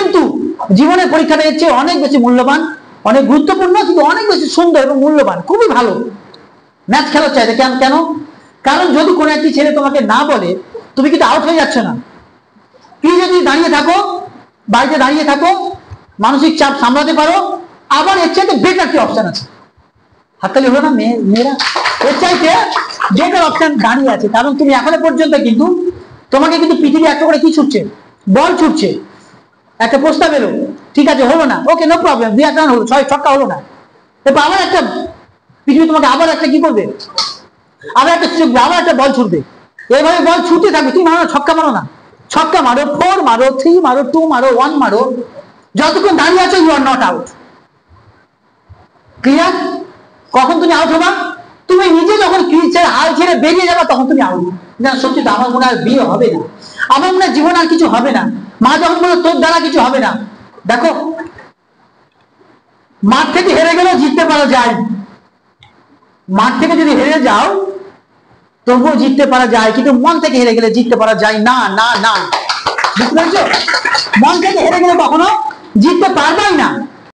কিন্তু জীবনের পরীক্ষাটা এর চেয়ে অনেক বেশি মূল্যবান, অনেক গুরুত্বপূর্ণ, কিন্তু অনেক বেশি সুন্দর এবং মূল্যবান, খুবই ভালো ম্যাচ খেলার চাইতে। কেন? কারণ যদি কোনো একটি ছেলে তোমাকে না বলে, তুমি কিন্তু আউট হয়ে যাচ্ছ না। তুমি যদি দাঁড়িয়ে থাকো, বাড়িতে দাঁড়িয়ে থাকো, মানসিক চাপ সামলাতে পারো, আবার এর চাইতে বেটার কি অপশন আছে? হাততালি হলো না মেয়েরা? এর চাইতে বেটার অপশন দাঁড়িয়ে আছে। কারণ তুমি এখনো পর্যন্ত কিন্তু তোমাকে কিন্তু পৃথিবী একটা করে কি ছুটছে, বল ছুটছে। একটা প্রস্তাব এলো, ঠিক আছে হলো না, ওকে নো প্রবলেম, 2 রান হলো, 6 ছক্কা হলো না, এরপর আবার একটা পৃথিবী তোমাকে আবার একটা কি করবে, আবার একটা সুযোগ, আবার একটা বল ছুটবে। এইভাবে বল ছুটতে থাকবে। তুমি মারো না, ছক্কা মারো না, ছক্কা মারো, 4 মারো, 3 মারো, 2 মারো, 1 মারো, যতক্ষণ দাঁড়িয়ে আছো you are not out. Clear? কখন তুমি আউট হবা? তুমি নিজে যখন হাল ছেড়ে বেরিয়ে যাবা তখন তুমি আউট। না সত্যি তো আমার মনে হয় বিয়ে হবে না, আমার মনে হয় জীবন আর কিছু হবে না। মা যখন বলে তোর দ্বারা কিছু হবে না, দেখো মাঠ থেকে হেরে গেলেও জিততে পারা যায়, মাঠ থেকে যদি হেরে যাও তবুও জিততে পারা যায়, কিন্তু মন থেকে হেরে গেলে জিততে পারা যায় না। না না, বুঝতে পেরেছো? মন থেকে হেরে গেলে কখনো জিততে পারবাই না।